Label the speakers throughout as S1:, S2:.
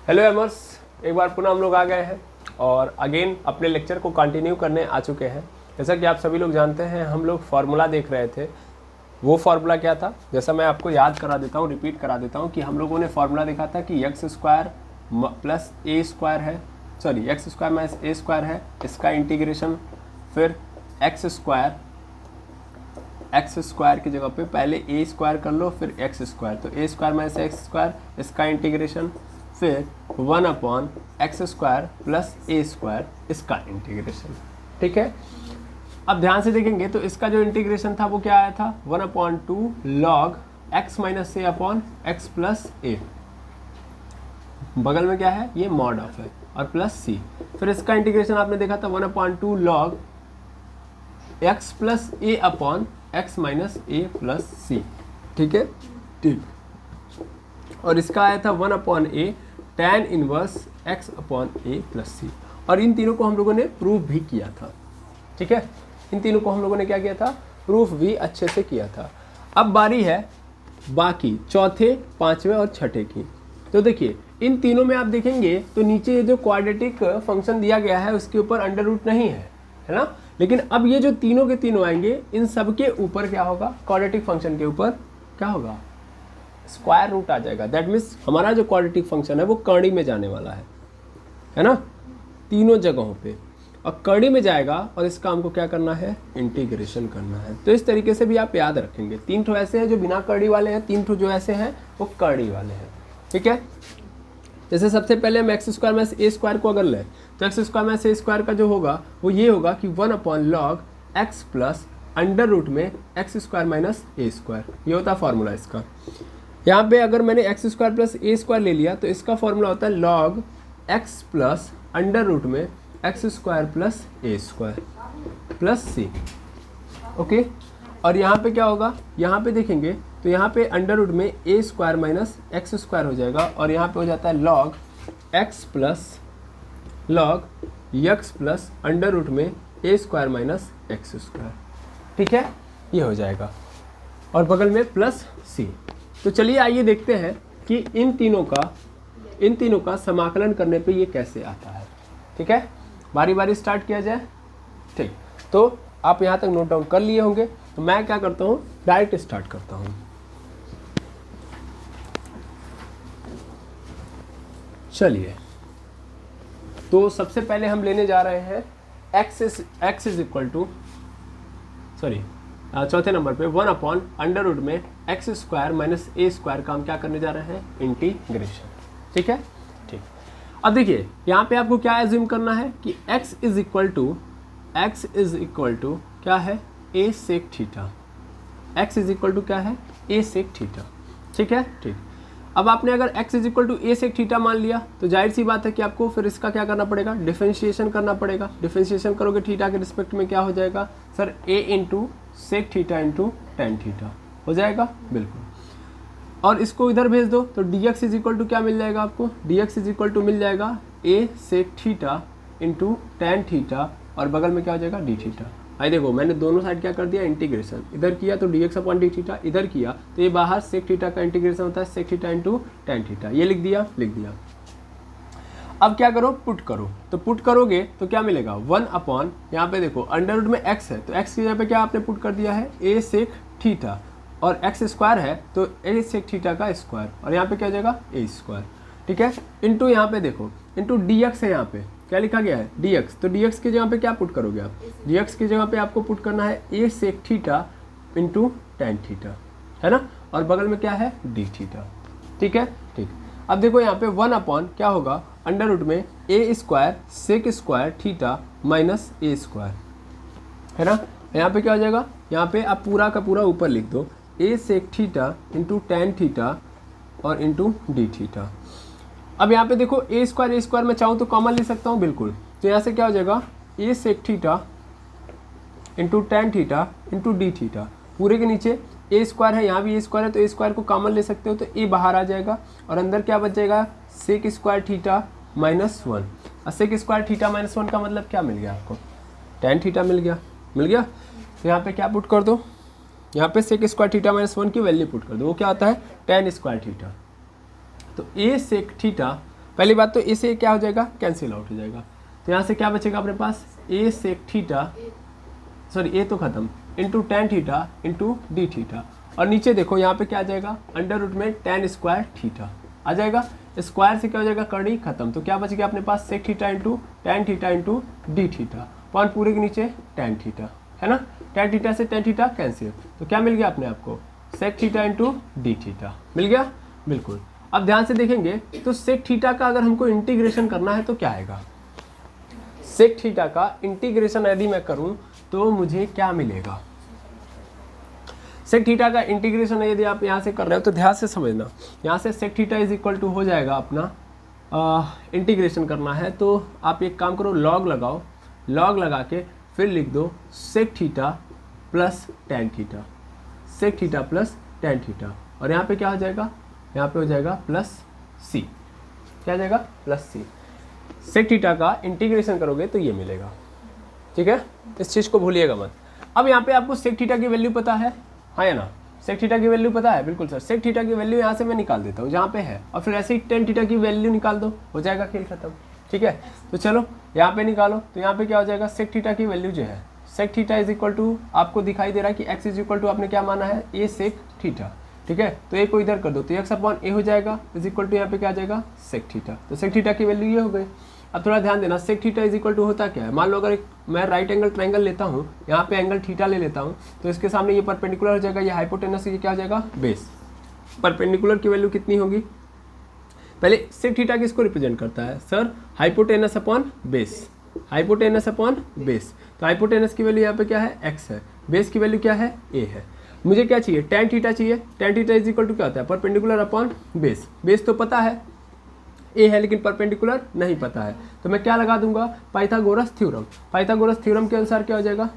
S1: Hello एमर्स, एक बार पुनः हम लोग आ गए हैं और अगेन अपने लेक्चर को कंटिन्यू करने आ चुके हैं। जैसा कि आप सभी लोग जानते हैं, हम लोग फार्मूला देख रहे थे। वो फार्मूला क्या था, जैसा मैं आपको याद करा देता हूँ, रिपीट करा देता हूँ कि हम लोगों ने फार्मूला देखा था कि x square plus a square है, सॉरी एक्स स्क्वायर माइनस ए स्क्वायर है, इसका इंटीग्रेशन, फिर एक्स स्क्वायर की जगह पे पहले ए स्क्वायर कर लो, फिर एक्स स्क्वायर, तो ए स्क्वायर माइनस एक्स स्क्वायर इसका इंटीग्रेशन, फिर 1/x square plus a square इसका इंटीग्रेशन। ठीक है, अब ध्यान से देखेंगे तो इसका जो इंटीग्रेशन था वो क्या आया था, 1/2 log x माइनस ए अपॉन एक्स प्लस ए, बगल में क्या है ये मॉड ऑफ है, और प्लस सी। फिर इसका इंटीग्रेशन आपने देखा था 1/2 log x plus A upon X minus A plus C. ठीक है, ठीक। और इसका आया था 1/a tan inverse x upon A plus C, और इन तीनों को हम लोगों ने प्रूफ भी किया था। ठीक है, इन तीनों को हम लोगों ने क्या किया था, प्रूफ भी अच्छे से किया था। अब बारी है बाकी चौथे, पांचवें और छठे की। तो देखिए इन तीनों में आप देखेंगे तो नीचे जो क्वाड्रेटिक फंक्शन दिया गया है उसके ऊपर अंडर रूट नहीं है ना। लेकिन अब ये जो तीनों के तीनों आएंगे, इन सब के ऊपर क्या होगा, क्वाड्रेटिक फंक्शन के ऊपर क्या होगा, स्क्वायर रूट आ जाएगा। दैट मीन्स हमारा जो क्वाड्रेटिक फंक्शन है वो कर्णी में जाने वाला है ना, तीनों जगहों पे, और कर्णी में जाएगा और इसका हमको क्या करना है, इंटीग्रेशन करना है। तो इस तरीके से भी आप याद रखेंगे। 3 ठो ऐसे हैं जो बिना कर्णी वाले हैं, 3 ठो जो ऐसे हैं वो कर्णी वाले हैं। ठीक है, जैसे सबसे पहले हम एक्स स्क्वायर माइनस ए स्क्वायर को अगर लें तो एक्स स्क्वायर माइनस ए स्क्वायर का जो होगा वो ये होगा कि 1/log x plus under root में एक्स स्क्वायर माइनस ए स्क्वायर, ये होता है फॉर्मूला इसका। यहाँ पे अगर मैंने x square plus a square ले लिया तो इसका फॉर्मूला होता है log x plus under root में x square plus a square plus C. Okay, और यहाँ पे क्या होगा, यहाँ पे देखेंगे तो यहाँ पे अंडर रूट में a square minus x square हो जाएगा, और यहाँ पे हो जाता है log x plus under root में a square minus x square. ठीक है, ये हो जाएगा, और बगल में प्लस सी। तो चलिए आइए देखते हैं कि इन तीनों का समाकलन करने पे ये कैसे आता है। ठीक है, बारी बारी स्टार्ट किया जाए। ठीक, तो आप यहाँ तक नोट डाउन कर लिए होंगे, तो मैं क्या करता हूँ, डायरेक्ट स्टार्ट करता हूँ। चलिए, तो सबसे पहले हम लेने जा रहे हैं x is equal to, sorry चौथे नंबर पे 1/√में एक्स स्क्वायर माइनस ए स्क्वायर का हम क्या करने जा रहे हैं, इंटीग्रेशन। ठीक है, ठीक। अब देखिए यहाँ पे आपको क्या एज्यूम करना है कि x इज इक्वल टू क्या है, a sec theta. x is equal to क्या है, a सेक थीटा। ठीक है, ठीक। अब आपने अगर x is equal to a sec theta मान लिया तो जाहिर सी बात है कि आपको फिर इसका क्या करना पड़ेगा, डिफरेंशिएशन करना पड़ेगा। डिफरेंशिएशन करोगे थीटा के रिस्पेक्ट में क्या हो जाएगा sir, a into sec theta into tan theta हो जाएगा, बिल्कुल। और इसको इधर भेज दो तो dx इज इक्वल टू क्या मिल जाएगा आपको, dx इज इक्वल टू मिल जाएगा a sec theta into tan theta, और बगल में क्या हो जाएगा डी थीटा। आई देखो मैंने दोनों साइड क्या कर दिया, इंटीग्रेशन। इधर किया तो dx अपॉन डी थीटा, इधर किया तो ये बाहर सेक थीटा का इंटीग्रेशन होता है sec theta into tan theta. ये लिख दिया। अब क्या करो, पुट करो। तो पुट करोगे तो क्या मिलेगा, 1/, यहाँ पे देखो अंडर रूट में x है तो x की जगह पे क्या आपने पुट कर दिया है, a सेक थीटा, और x स्क्वायर है तो a सेक थीटा का स्क्वायर, और यहाँ पे क्या हो जाएगा a स्क्वायर। ठीक है, इंटू यहाँ पे देखो इंटू dx है, यहाँ पे क्या लिखा गया है dx, तो dx की जगह पे क्या पुट करोगे आप, dx की जगह पे आपको पुट करना है a sec theta into tan theta, है ना, और बगल में क्या है डी थीटा। ठीक है, ठीक। अब देखो यहाँ पे 1/, क्या होगा, अंडर रूट में a square sec square theta minus A square, है ना। यहाँ पे क्या हो जाएगा, यहाँ पे आप पूरा का पूरा ऊपर लिख दो a sec theta into tan theta और इंटू डी थीटा। अब यहाँ पे देखो a स्क्वायर मैं चाहूँ तो कॉमन ले सकता हूँ, बिल्कुल। तो यहाँ से क्या हो जाएगा, a sec theta into tan theta into D theta, पूरे के नीचे a स्क्वायर है, यहाँ भी a स्क्वायर है तो a स्क्वायर को कॉमन ले सकते हो, तो a बाहर आ जाएगा, और अंदर क्या बच जाएगा, सेक स्क्वायर थीटा -1। और सेक स्क्वायर थीटा -1 का मतलब क्या मिल गया आपको, टेन थीटा मिल गया। तो यहाँ पे क्या पुट कर दो, यहाँ पे सेक स्क्वायर थीटा -1 की वैल्यू पुट कर दो, वो क्या होता है टेन स्क्वायर थीटा। तो a सेक थीटा पहली बात तो ए से क्या हो जाएगा, कैंसिल आउट हो जाएगा। तो यहाँ से क्या बचेगा अपने पास, ए सेक थीटा, सॉरी ए तो खत्म, into tan theta into D theta, और नीचे देखो यहाँ पे क्या आ जाएगा, अंडर रूट में टेन स्क्वायर थीटा आ जाएगा। स्क्वायर से क्या हो जाएगा, करनी खत्म, तो क्या बच गया अपने पास, sec theta into tan theta into D theta, point पूरे के नीचे टेन थीटा, है ना। टेन थीटा से टेन थीटा कैंसिल, तो क्या मिल गया अपने आपको, sec theta into D theta मिल गया, बिल्कुल। अब ध्यान से देखेंगे तो सेक थीटा का अगर हमको इंटीग्रेशन करना है तो क्या आएगा, सेक थीटा का इंटीग्रेशन यदि मैं करूं तो मुझे क्या मिलेगा। सेक थीटा का इंटीग्रेशन यदि आप यहाँ से कर रहे हो तो ध्यान से समझना, यहाँ से sec theta is equal to हो जाएगा अपना, इंटीग्रेशन करना है तो आप एक काम करो, लॉग लगाओ, लॉग लगा के फिर लिख दो sec theta plus tan theta, sec theta plus tan theta, और यहाँ पे क्या हो जाएगा, यहाँ पे हो जाएगा प्लस सी, क्या आ जाएगा, प्लस सी। सेक थीटा का इंटीग्रेशन करोगे तो ये मिलेगा, ठीक है, इस चीज़ को भूलिएगा मत। अब यहाँ पे आपको सेक थीटा की वैल्यू पता है, हाँ या ना, सेक थीटा की वैल्यू पता है, बिल्कुल सर। सेक थीटा की वैल्यू यहाँ से मैं निकाल देता हूँ जहाँ पे है, और फिर ऐसे ही टेन थीटा की वैल्यू निकाल दो, हो जाएगा खेल खत्म, ठीक है। तो चलो यहाँ पे निकालो, तो यहाँ पे क्या हो जाएगा, सेक थीटा की वैल्यू जो है, sec theta is equal to, आपको दिखाई दे रहा है कि एक्स इज इक्वल टू आपने क्या माना है, ए सेक थीटा, ठीक है। तो ए को इधर कर दो तो एक्स अपॉन ए हो जाएगा, इज इक्वल टू यहाँ पे क्या आ जाएगा, सेक थीटा। तो सेक थीटा की वैल्यू ये हो गई। अब थोड़ा ध्यान देना, sec theta is equal to होता क्या है, मान लो अगर मैं राइट एंगल ट्रायंगल लेता हूँ, यहाँ पे एंगल थीटा ले लेता हूँ, तो इसके सामने ये परपेंडिकुलर हो जाएगा, ये हाइपोटेनस, ये क्या हो जाएगा, बेस। परपेंडिकुलर की वैल्यू कितनी होगी, पहले सेक थीटा किसको रिप्रेजेंट करता है sir, hypotenuse upon base, hypotenuse upon base. तो हाइपोटेनस की वैल्यू यहाँ पे क्या है, एक्स है, बेस की वैल्यू क्या है, ए है। मुझे क्या चाहिए, टेन थीटा चाहिए, tan theta is equal to क्या होता है, परपेंडिकुलर अपॉन बेस। बेस तो पता है ए है, लेकिन परपेंडिकुलर नहीं पता है, तो मैं क्या लगा दूंगा, पाइथागोरस थ्योरम। पाइथागोरस थ्योरम के अनुसार क्या हो जाएगा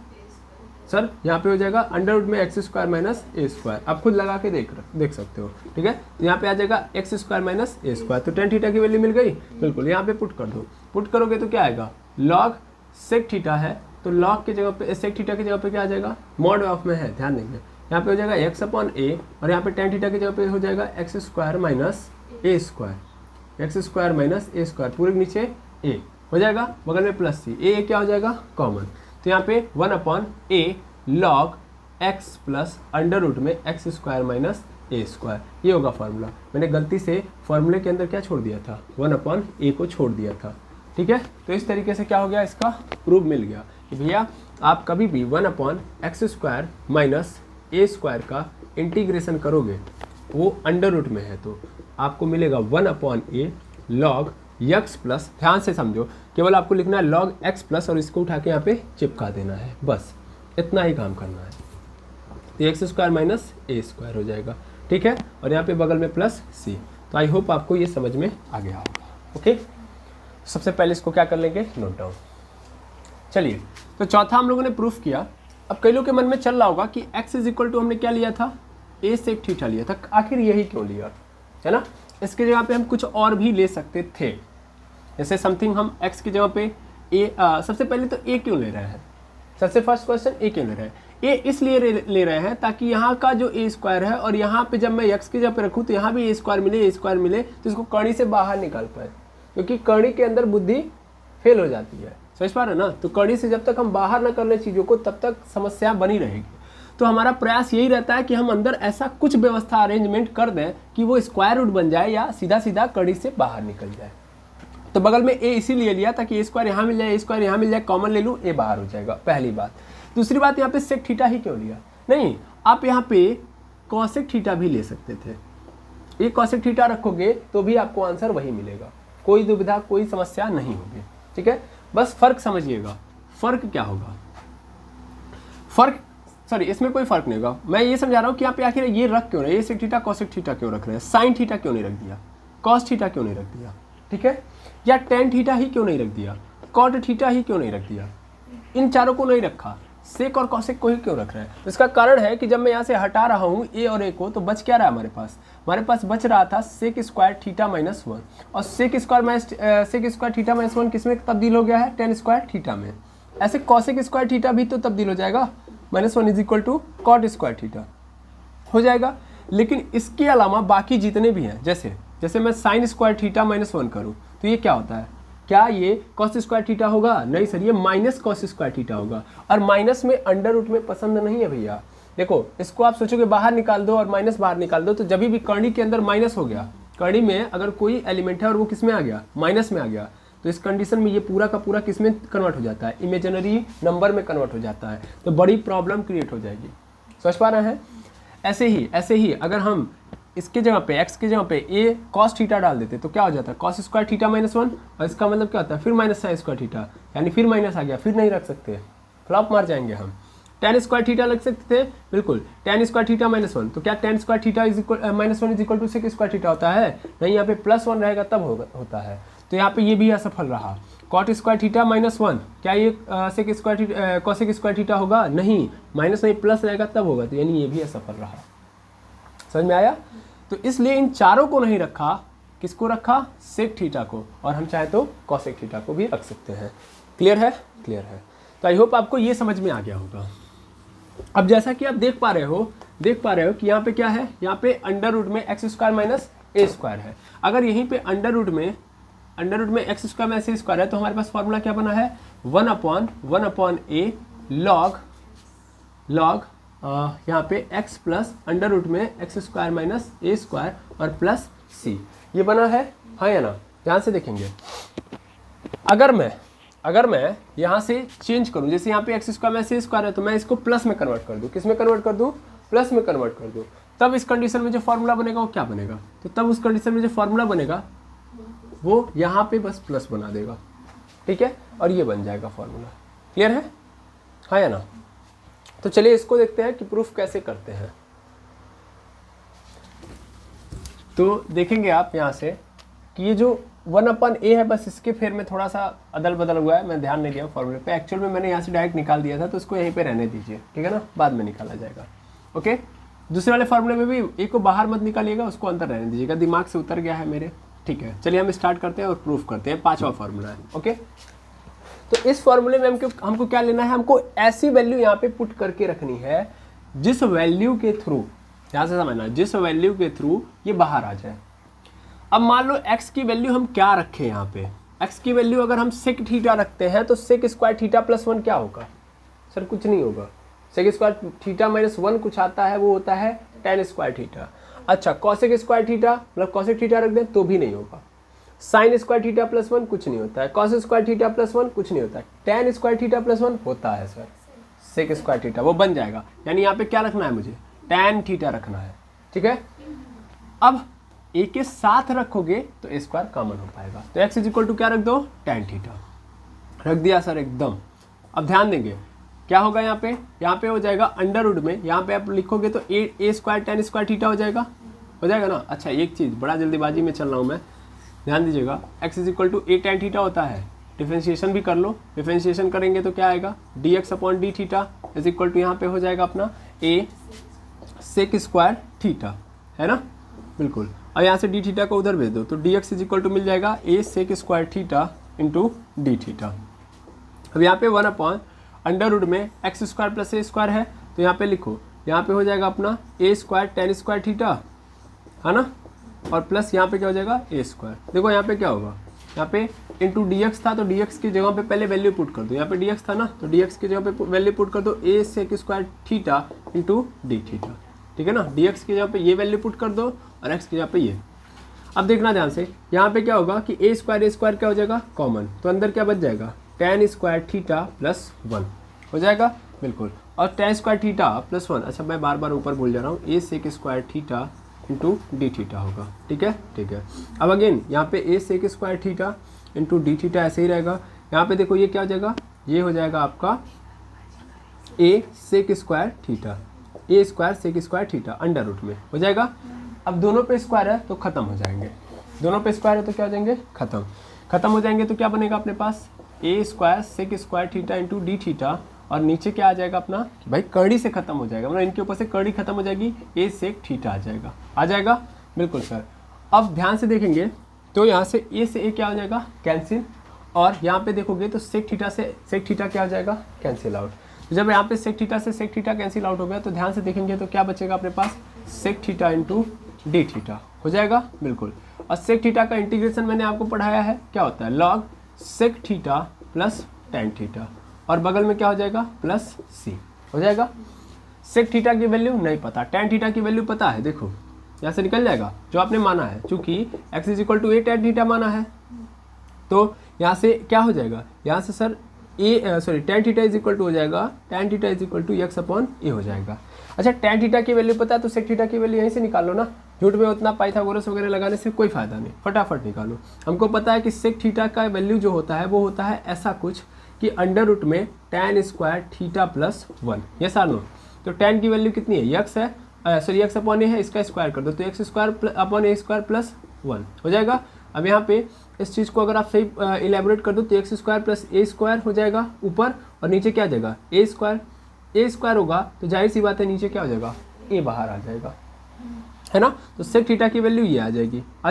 S1: सर, यहाँ पे हो जाएगा अंडर रूट में एक्स स्क्वायर माइनस ए स्क्वायर, आप खुद लगा के देख सकते हो, ठीक है। तो यहाँ पे आ जाएगा एक्स स्क्वायर माइनस ए स्क्वायर, तो टेन थीटा की वैल्यू मिल गई, बिल्कुल। यहाँ पे पुट कर दो, पुट करोगे तो क्या आएगा, लॉग सेक थीटा है, तो लॉग की जगह पे, सेक थीटा की जगह पे क्या आ जाएगा, मॉड ऑफ में है, ध्यान देंगे, यहाँ पे हो जाएगा एक्स अपॉन ए, और यहाँ पे टेन थीटा की जगह पे हो जाएगा एक्स स्क्वायर माइनस ए स्क्वायर, एक्स स्क्वायर माइनस ए स्क्वायर, पूरे के नीचे ए हो जाएगा, बगल में प्लस सी, ए क्या हो जाएगा, कॉमन। तो यहाँ पे one upon A log x plus under root में एक्स स्क्वायर माइनस ए स्क्वायर, ये होगा फार्मूला। मैंने गलती से फार्मूले के अंदर क्या छोड़ दिया था, वन अपॉन ए को छोड़ दिया था, ठीक है। तो इस तरीके से क्या हो गया, इसका प्रूफ मिल गया कि भैया आप कभी भी one upon X square minus ए स्क्वायर का इंटीग्रेशन करोगे, वो अंडर रूट में है, तो आपको मिलेगा one upon A log x plus, ध्यान से समझो, केवल आपको लिखना है लॉग एक्स प्लस, और इसको उठा के यहाँ पे चिपका देना है, बस इतना ही काम करना है। तो एक्स स्क्वायर माइनस ए स्क्वायर हो जाएगा, ठीक है, और यहाँ पे बगल में प्लस सी। तो आई होप आपको ये समझ में आ गया होगा, ओके। सबसे पहले इसको क्या कर लेंगे, नोट डाउन। चलिए, तो चौथा हम लोगों ने प्रूफ किया। अब कई लोग के मन में चल रहा होगा कि x इज इक्वल टू हमने क्या लिया था, a सेक थीटा लिया था, आखिर यही क्यों लिया, है ना। इसके जगह पे हम कुछ और भी ले सकते थे, जैसे समथिंग हम x की जगह पे a, सबसे पहले तो a क्यों ले रहे हैं, सबसे फर्स्ट क्वेश्चन a क्यों ले रहे हैं, a इसलिए ले रहे हैं ताकि यहाँ का जो a स्क्वायर है, और यहाँ पे जब मैं x की जगह पे रखूँ तो यहाँ भी a स्क्वायर मिले, तो इसको कड़ी से बाहर निकाल पाए, क्योंकि कड़ी के अंदर बुद्धि फेल हो जाती है, समझ पा रहे ना। तो कड़ी से जब तक हम बाहर ना कर ले चीज़ों को, तब तक समस्या बनी रहेगी। तो हमारा प्रयास यही रहता है कि हम अंदर ऐसा कुछ व्यवस्था अरेंजमेंट कर दें कि वो स्क्वायर रूट बन जाए या सीधा सीधा कड़ी से बाहर निकल जाए। तो बगल में ए इसीलिए लिया ताकि ए स्क्वायर यहाँ मिल जाए, ए स्क्वायर यहाँ मिल जाए, कॉमन ले लूँ, ए बाहर हो जाएगा, पहली बात। दूसरी बात, यहाँ पे सेक थीटा ही क्यों लिया, नहीं, आप यहाँ पे कॉसेक थीटा भी ले सकते थे। ये कॉसेक थीटा रखोगे तो भी आपको आंसर वही मिलेगा, कोई दुविधा कोई समस्या नहीं होगी, ठीक है। बस फर्क समझिएगा, फर्क क्या होगा, फर्क सॉरी इसमें कोई फर्क नहीं होगा। मैं ये समझा रहा हूँ कि यहाँ पे आखिर ये रख क्यों रहे, ये सेक थीटा कॉसेक थीटा क्यों रख रहे हैं, साइन थीटा क्यों नहीं रख दिया, कॉस थीटा क्यों नहीं रख दिया, ठीक है, या टेन थीटा ही क्यों नहीं रख दिया, कॉट थीटा ही क्यों नहीं रख दिया, इन चारों को नहीं रखा, सेक और कॉसेक को ही क्यों रख रहे हैं। तो इसका कारण है कि जब मैं यहाँ से हटा रहा हूँ ए और ए को, तो बच क्या रहा है हमारे पास बच रहा था sec square theta minus one, और sec square theta minus one किस में तब्दील हो गया है, टेन स्क्वायर थीटा में। ऐसे कॉसेक स्क्वायर थीटा भी तो तब्दील हो जाएगा, minus one is equal to cot square theta हो जाएगा। लेकिन इसके अलावा बाकी जितने भी हैं, जैसे मैं sign square theta minus one करूँ तो ये क्या होता है, क्या ये कॉस स्क्वायर थीटा होगा? नहीं सर, ये माइनस कॉस स्क्वायर थीटा होगा। और माइनस में अंडर रूट में पसंद नहीं है भैया। देखो इसको आप सोचोगे बाहर निकाल दो और माइनस बाहर निकाल दो, तो जब भी कड़ी के अंदर माइनस हो गया, कड़ी में अगर कोई एलिमेंट है और वो किस में आ गया, माइनस में आ गया, तो इस कंडीशन में ये पूरा का पूरा किस में कन्वर्ट हो जाता है, इमेजिनरी नंबर में कन्वर्ट हो जाता है। तो बड़ी प्रॉब्लम क्रिएट हो जाएगी। समझ पा रहे हैं? ऐसे ही अगर हम इसके जगह पे x के जगह पे a cos थीटा डाल देते तो क्या हो जाता है, cos स्क्वायर थीटा -1, और इसका मतलब क्या होता है, फिर माइनस साइन स्क्वायर थीटा, यानी फिर माइनस आ गया, फिर नहीं रख सकते, फ्लॉप मार जाएंगे हम। tan स्क्वायर थीटा लग सकते थे, बिल्कुल tan स्क्वायर थीटा -1, तो क्या tan square theta -1 is equal to sec square theta होता है? नहीं, यहाँ पे +1 रहेगा तब होता है। तो यहाँ पे ये भी असफल रहा। cot स्क्वायर थीटा -1, क्या ये sec square cosec square theta होगा? नहीं, माइनस नहीं प्लस रहेगा तब होगा, तो यानी ये भी असफल रहा। समझ में आया? तो इसलिए इन चारों को नहीं रखा, किसको रखा, सेक थीटा को, और हम चाहे तो कॉसेक थीटा को भी रख सकते हैं। क्लियर है? क्लियर है। तो आई होप आपको ये समझ में आ गया होगा। अब जैसा कि आप देख पा रहे हो कि यहाँ पे क्या है, यहाँ पे अंडर रूट में एक्स स्क्वायर माइनस ए स्क्वायर है। अगर यहीं पे अंडर रूट में एक्स स्क्वायर माइनस ए स्क्वायर है, तो हमारे पास फॉर्मूला क्या बना है, 1/1 ए लॉग यहाँ पे x प्लस अंडर रूट में एक्स स्क्वायर माइनस ए स्क्वायर और प्लस सी, ये बना है, हाँ या ना? ध्यान से देखेंगे। अगर मैं यहाँ से चेंज करूँ, जैसे यहाँ पे एक्स स्क्वायर माइनस ए स्क्वायर है, तो मैं इसको प्लस में कन्वर्ट कर दूँ। किस में कन्वर्ट कर दूँ? प्लस में कन्वर्ट कर दूँ। तब इस कंडीशन में जो फॉर्मूला बनेगा वो क्या बनेगा? तो तब उस कंडीशन में जो फॉर्मूला बनेगा वो यहाँ पे बस प्लस बना देगा, ठीक है, और ये बन जाएगा फॉर्मूला। क्लियर है, हाँ या ना? तो चलिए इसको देखते हैं कि प्रूफ कैसे करते हैं। तो देखेंगे आप यहाँ से कि ये जो 1/a है, बस इसके फेर में थोड़ा सा अदल बदल हुआ है, मैं ध्यान नहीं दिया फॉर्मूले पे। एक्चुअल में मैंने यहाँ से डायरेक्ट निकाल दिया था, तो इसको यहीं पे रहने दीजिए, ठीक है ना, बाद में निकाला जाएगा। ओके, दूसरे वाले फॉर्मूले में भी एक को बाहर मत निकालिएगा, उसको अंदर रहने दीजिएगा, दिमाग से उतर गया है मेरे, ठीक है। चलिए हम स्टार्ट करते हैं और प्रूफ करते हैं। 5वां फॉर्मूला है। ओके, तो इस फॉर्मूले में हमको क्या लेना है, हमको ऐसी वैल्यू यहाँ पे पुट करके रखनी है जिस वैल्यू के थ्रू, यहाँ से समझना, जिस वैल्यू के थ्रू ये बाहर आ जाए। अब मान लो x की वैल्यू हम क्या रखें, यहाँ पे x की वैल्यू अगर हम सेक थीटा रखते हैं तो सेक स्क्वायर थीटा +1 क्या होगा? सर कुछ नहीं होगा। सेक स्क्वायर थीटा -1 कुछ आता है, वो होता है tan स्क्वायर थीटा। अच्छा, कॉसेक स्क्वायर थीटा मतलब कॉसेक थीटा रख दें तो भी नहीं होगा। साइन स्क्वायर थीटा +1 कुछ नहीं होता है। कॉस स्क्वायर थीटा +1 कुछ नहीं होता है। tan स्क्वायर थीटा +1 होता है सर, सेक स्क्वायर थीटा, वो बन जाएगा। यानी यहाँ पे क्या रखना है मुझे, tan थीटा रखना है, ठीक है। अब a के साथ रखोगे तो a स्क्वायर कॉमन हो पाएगा, तो x इज इक्वल टू क्या रख दो, tan थीटा रख दिया सर एकदम। अब ध्यान देंगे क्या होगा, यहाँ पे हो जाएगा अंडर रूट में, यहाँ पे आप लिखोगे तो a square tan square theta हो जाएगा ना। अच्छा, एक चीज़, बड़ा जल्दीबाजी में चल रहा हूँ मैं, ध्यान दीजिएगा। x is equal to a tan theta होता है, डिफरेंशिएशन भी कर लो। डिफरेंशिएशन करेंगे तो क्या आएगा, dx/d theta is equal to यहाँ पे हो जाएगा अपना a सेक स्क्वायर थीटा, है ना, बिल्कुल। और यहाँ से डी थीटा को उधर भेज दो तो dx इज इक्वल टू मिल जाएगा a sec square theta into D theta. अब यहाँ पे 1/, अंडर रूट में x square plus a square है, तो यहाँ पे लिखो, यहाँ पे हो जाएगा अपना a square tan square theta, है ना, और प्लस यहाँ पे क्या हो जाएगा a स्क्वायर। देखो यहाँ पे क्या होगा, यहाँ पे इंटू dx था तो dx की जगह पे पहले वैल्यू पुट कर दो। यहाँ पे dx था ना, तो dx की जगह पे वैल्यू पुट कर दो a sec square theta into D theta, ठीक है ना। dx की जगह पे ये वैल्यू पुट कर दो और x की जगह पे ये। अब देखना ध्यान से, यहाँ पे क्या होगा कि a स्क्वायर क्या हो जाएगा, कॉमन, तो अंदर क्या बच जाएगा, tan स्क्वायर थीटा +1 हो जाएगा, बिल्कुल। और tan स्क्वायर थीटा +1, अच्छा मैं बार बार ऊपर भूल जा रहा हूँ, a sec square theta into D theta होगा, ठीक है, ठीक है। अब अगेन यहाँ पे a sec square theta into D theta ऐसे ही रहेगा। यहाँ पे देखो ये क्या हो जाएगा, ये हो जाएगा आपका a sec square theta, a square sec square theta under root में हो जाएगा। अब दोनों पे स्क्वायर है तो खत्म हो जाएंगे, दोनों पे स्क्वायर है तो क्या हो जाएंगे, खत्म हो जाएंगे। तो क्या बनेगा अपने पास, a square sec square theta into D theta, और नीचे क्या आ जाएगा अपना, भाई कड़ी से खत्म हो जाएगा, मतलब इनके ऊपर से कड़ी खत्म हो जाएगी, a सेक थीटा आ जाएगा, बिल्कुल सर। अब ध्यान से देखेंगे तो यहाँ से a से a क्या हो जाएगा, कैंसिल, और यहाँ पे देखोगे तो सेक थीटा से सेक थीटा क्या हो जाएगा, कैंसिल आउट। तो जब यहाँ पे सेक थीटा से सेक थीटा कैंसिल आउट हो गया तो ध्यान से देखेंगे तो क्या बचेगा अपने पास, sec theta into D theta हो जाएगा, बिल्कुल। और सेक थीटा का इंटीग्रेशन मैंने आपको पढ़ाया है, क्या होता है log sec theta plus tan theta, और बगल में क्या हो जाएगा प्लस सी हो जाएगा। सेक थीटा की वैल्यू नहीं पता, टेन थीटा की वैल्यू पता है, देखो यहाँ से निकल जाएगा जो आपने माना है, चूंकि x is equal to a tan theta माना है, तो यहाँ से क्या हो जाएगा, यहाँ से sir tan theta is equal to हो जाएगा, tan theta is equal to X upon A हो जाएगा। अच्छा टेन थीटा की वैल्यू पता है तो सेक थीटा की वैल्यू यहीं से निकाल लो ना, झूठ में उतना पाइथागोरस वगैरह लगाने से कोई फायदा नहीं, फटाफट निकालो। हमको पता है कि सेक थीटा का वैल्यू जो होता है वो होता है ऐसा कुछ कि अंडर रूट में ten square theta plus one, ये सानो। तो टेन की वैल्यू कितनी है, यक्स है, सॉरी एक्स अपॉन ए है, इसका स्क्वायर कर दो तो एक्स स्क्वायर अपॉन ए स्क्वायर प्लस वन हो जाएगा। अब यहाँ पे इस चीज़ को अगर आप सही इलेबोरेट कर दो तो x square plus a square हो जाएगा ऊपर, और नीचे क्या आ जाएगा ए स्क्वायर होगा, तो जाहिर सी बात है नीचे क्या हो जाएगा ए बाहर आ जाएगा, है ना। तो सेक थीटा की वैल्यू ये आ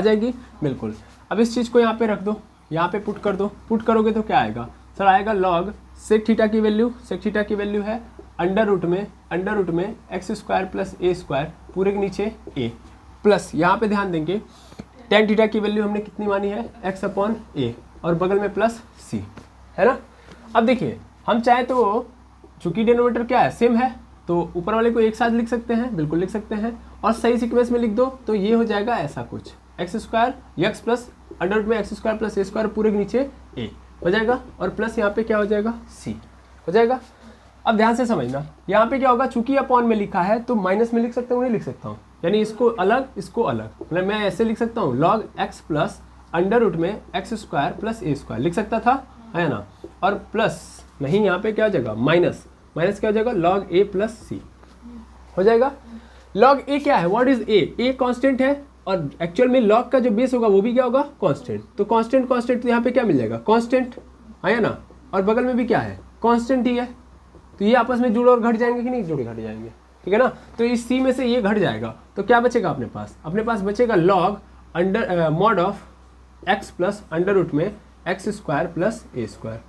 S1: जाएगी बिल्कुल। अब इस चीज़ को यहाँ पे रख दो, यहाँ पे पुट कर दो, पुट करोगे तो क्या आएगा सर, आएगा लॉग सेक थीटा की वैल्यू है अंडर रूट में x square plus a square पूरे के नीचे ए प्लस, यहाँ पे ध्यान देंगे टेन थीटा की वैल्यू हमने कितनी मानी है एक्स अपॉन ए, और बगल में प्लस सी, है ना। अब देखिए हम चाहे तो चूंकि डिनोमिनेटर क्या है सेम है, तो ऊपर वाले को एक साथ लिख सकते हैं, बिल्कुल लिख सकते हैं, और सही सीक्वेंस में लिख दो तो ये हो जाएगा ऐसा कुछ x square x plus under root में x square plus a square पूरे के नीचे ए हो जाएगा, और प्लस यहाँ पे क्या हो जाएगा सी हो जाएगा। अब ध्यान से समझना, यहाँ पे क्या होगा, चूंकि अपॉन में लिखा है तो माइनस में लिख सकता हूँ, नहीं लिख सकता हूँ, यानी इसको अलग मतलब मैं ऐसे लिख सकता हूँ log x plus under root में x square plus a square लिख सकता था, है ना, और प्लस नहीं यहाँ पे क्या हो जाएगा माइनस क्या हो जाएगा लॉग ए प्लस सी हो जाएगा। लॉग ए क्या है, व्हाट इज ए कांस्टेंट है, और एक्चुअल में लॉग का जो बेस होगा वो भी क्या होगा कांस्टेंट, तो कांस्टेंट तो यहाँ पे क्या मिल जाएगा कांस्टेंट, है ना, और बगल में भी क्या है कांस्टेंट ही है, तो ये आपस में जुड़ और घट जाएंगे कि नहीं जुड़ घट जाएंगे, ठीक है ना। तो इस सी में से ये घट जाएगा तो क्या बचेगा अपने पास बचेगा log under mod of x plus under root में x square plus a square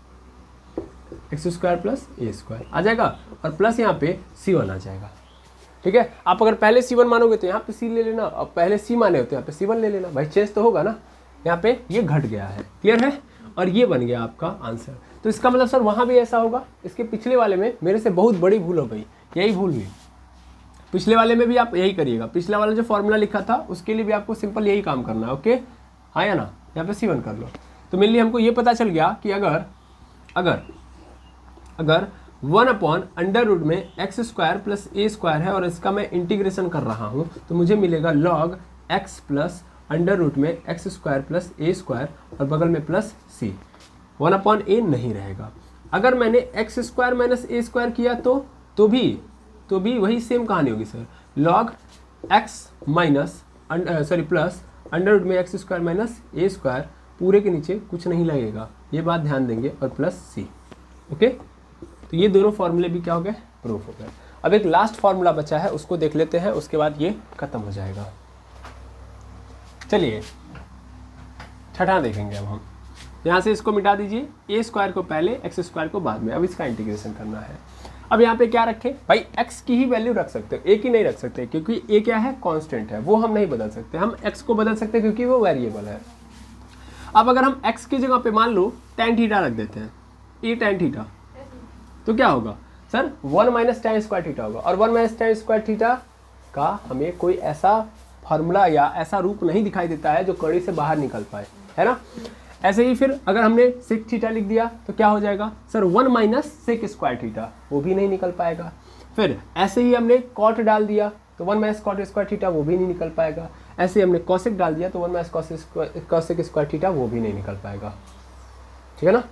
S1: आ जाएगा, और प्लस यहाँ पे C1 आ जाएगा, ठीक है। आप अगर पहले C1 मानोगे तो यहाँ पे C ले लेना, अब पहले C माने होते हैं यहाँ पे C1 ले लेना, भाई चेंज तो होगा ना, यहाँ पे ये घट गया है, क्लियर है, और ये बन गया आपका आंसर। तो इसका मतलब सर वहाँ भी ऐसा होगा, इसके पिछले वाले में मेरे से बहुत बड़ी भूल हो गई, यही भूल हुई, पिछले वाले में भी आप यही करिएगा, पिछला वाला जो फॉर्मूला लिखा था उसके लिए भी आपको सिंपल यही काम करना है, ओके, हाँ या ना, यहाँ पे C1 कर लो। तो मेनली हमको ये पता चल गया कि अगर 1 अपॉन अंडर रूट में x square plus a square है और इसका मैं इंटीग्रेशन कर रहा हूँ तो मुझे मिलेगा log x plus under root में x square plus a square और बगल में प्लस सी, 1 अपॉन ए नहीं रहेगा। अगर मैंने एक्स स्क्वायर माइनस ए स्क्वायर किया तो भी वही सेम कहानी होगी sir, log x minus plus under root में एक्स स्क्वायर माइनस ए स्क्वायर पूरे के नीचे कुछ नहीं लगेगा, ये बात ध्यान देंगे, और प्लस सी, ओके। तो ये दोनों फॉर्मूले भी क्या हो गए प्रूफ हो गए। अब एक लास्ट फॉर्मूला बचा है उसको देख लेते हैं, उसके बाद ये खत्म हो जाएगा। चलिए छठा देखेंगे अब हम, यहाँ से इसको मिटा दीजिए, ए स्क्वायर को पहले एक्स स्क्वायर को बाद में, अब इसका इंटीग्रेशन करना है। अब यहाँ पे क्या रखें भाई, एक्स की ही वैल्यू रख सकते हो, ए की नहीं रख सकते क्योंकि ए क्या है कांस्टेंट है, वो हम नहीं बदल सकते, हम एक्स को बदल सकते क्योंकि वो वेरिएबल है। अब अगर हम एक्स की जगह पे मान लो tan थीटा रख देते हैं, ए tan थीटा, तो क्या होगा sir 1 minus tan square theta होगा, और 1 माइनस tan स्क्वायर थीटा का हमें कोई ऐसा फार्मूला या ऐसा रूप नहीं दिखाई देता है जो कड़ी से बाहर निकल पाए, है ना। ऐसे ही फिर अगर हमने सेक थीटा लिख दिया तो क्या हो जाएगा sir 1 minus sec square theta, वो भी नहीं निकल पाएगा। फिर ऐसे ही हमने कॉट डाल दिया तो 1 माइनस कॉट स्क्वायर थीटा, वो भी नहीं निकल पाएगा। ऐसे ही हमने कॉसेक डाल दिया तो 1 माइनस कॉसेक स्क्वायर थीटा, वो भी नहीं निकल पाएगा, ठीक है ना।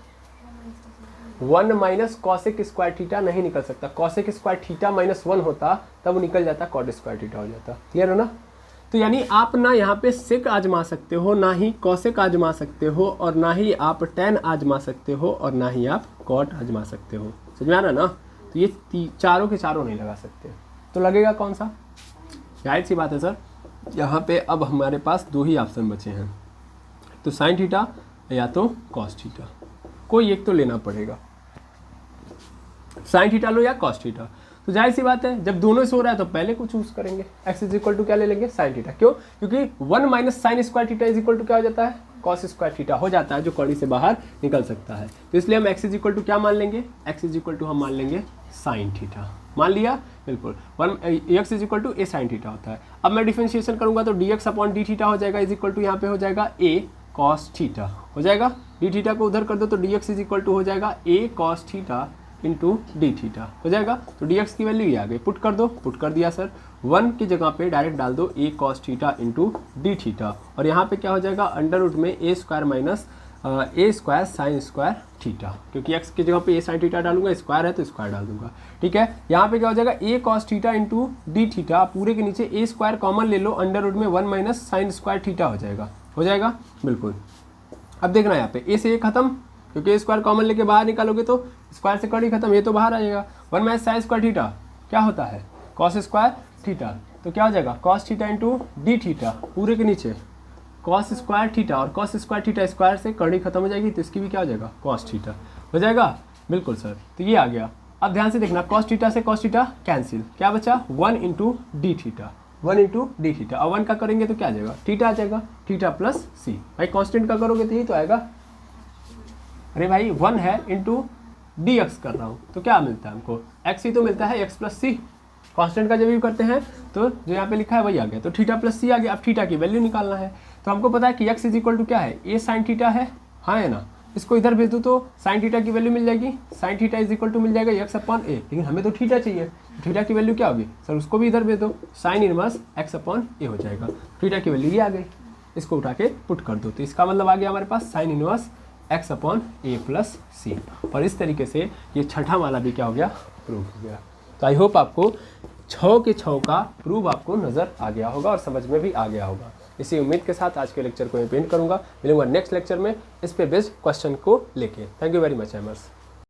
S1: 1 माइनस कॉसेक स्क्वायर थीटा नहीं निकल सकता, कॉसेक स्क्वायर थीटा माइनस 1 होता तब वो निकल जाता, कॉट स्क्वायर थीटा हो जाता, क्लियर है ना। तो यानी आप ना यहाँ पे सेक आजमा सकते हो, ना ही कॉसेक आजमा सकते हो, और ना ही आप टैन आजमा सकते हो, और ना ही आप कॉट आजमा सकते हो, समझ में आ रहा ना। तो ये चारों के चारों नहीं लगा सकते, तो लगेगा कौन सा, जाहिर सी बात है सर, यहाँ पे अब हमारे पास दो ही ऑप्शन बचे हैं, तो साइन थीटा या तो कॉस थीटा, कोई एक तो लेना पड़ेगा, साइन थीटा लो या कॉस थीटा। तो जाहिर सी बात है जब दोनों से हो रहा है तो पहले को चूज करेंगे, x इज इक्वल टू क्या ले लेंगे साइन थीटा। क्यों? क्योंकि 1 minus sine square theta is equal to क्या हो जाता है कॉस स्क्वायर थीटा हो जाता है, जो कड़ी से बाहर निकल सकता है। तो इसलिए हम x इज इक्वल टू क्या मान लेंगे, x इज इक्वल टू हम मान लेंगे साइन थीटा। मान लिया, बिल्कुल x is equal to a sine theta होता है। अब मैं डिफरेंशिएशन करूंगा तो dx अपॉन डी थीटा हो जाएगा इज इक्वल टू यहाँ पे हो जाएगा a कॉस थीटा हो जाएगा। डी थीटा को उधर कर दो तो dx इज इक्वल टू हो जाएगा a cos theta into D theta हो जाएगा। तो dx की वैल्यू ये आ गई, पुट कर दो, पुट कर दिया सर। 1 की जगह पे डायरेक्ट डाल दो a cos theta into D theta, और यहाँ पे क्या हो जाएगा अंडर रूट में a square minus A square sine square theta, क्योंकि x की जगह पे a साइन थीटा डालूंगा, स्क्वायर है तो स्क्वायर डाल दूंगा। ठीक है, यहाँ पे क्या हो जाएगा a cos theta into D theta, पूरे के नीचे a स्क्वायर कॉमन ले लो, अंडर रूट में 1 माइनस साइन स्क्वायर थीटा हो जाएगा, हो जाएगा बिल्कुल। अब देखना यहाँ पे a से a खत्म, क्योंकि स्क्वायर कॉमन लेके बाहर निकालोगे तो स्क्वायर से कड़ी खत्म, ये तो बाहर आ जाएगा। 1 माइनस साइन स्क्वायर थीटा क्या होता है कॉस स्क्वायर थीटा, तो क्या हो जाएगा cos theta into D theta, पूरे के नीचे कॉस स्क्वायर थीटा, और कॉस स्क्वायर थीटा स्क्वायर से कड़ी खत्म हो जाएगी तो इसकी भी क्या हो जाएगा कॉस थीटा हो जाएगा, बिल्कुल सर। तो ये आ गया। अब ध्यान से देखना, कॉस थीटा से कॉस थीटा कैंसिल, क्या बचा 1 into D theta, 1 into D theta. अब 1 का करेंगे तो क्या आ जाएगा थीटा आ जाएगा, थीटा प्लस सी। भाई कॉन्स्टेंट का करोगे तो यही तो आएगा। अरे भाई 1 है इंटू डी एक्स कर रहा हूँ तो क्या मिलता है हमको एक्स ही तो मिलता है, एक्स प्लस सी। कॉन्स्टेंट का जब भी करते हैं तो जो यहाँ पे लिखा है वही आ गया, तो थीटा प्लस सी आ गया। अब थीटा की वैल्यू निकालना है, तो हमको पता है कि x इज इक्वल टू क्या है ए साइन थीटा है, हाँ है ना। इसको इधर भेज दूँ तो साइन थीटा की वैल्यू मिल जाएगी, sine theta is equal to मिल जाएगा x अपॉन ए, लेकिन हमें तो थीटा चाहिए, थीटा की वैल्यू क्या होगी सर, उसको भी इधर भेज दो, sine inverse x upon A हो जाएगा। थीटा की वैल्यू ये आ गई, इसको उठा के पुट कर दो, तो इसका मतलब आ गया हमारे पास sine inverse x upon A plus C. और इस तरीके से ये छठा वाला भी क्या हो गया प्रूव हो गया। तो आई होप आपको 6 के 6 का प्रूव आपको नज़र आ गया होगा और समझ में भी आ गया होगा। इसी उम्मीद के साथ आज के लेक्चर को मैं पेंट करूंगा, मिलूंगा नेक्स्ट लेक्चर में इस पे बेस्ड क्वेश्चन को लेके। Thank you very much एमर्स।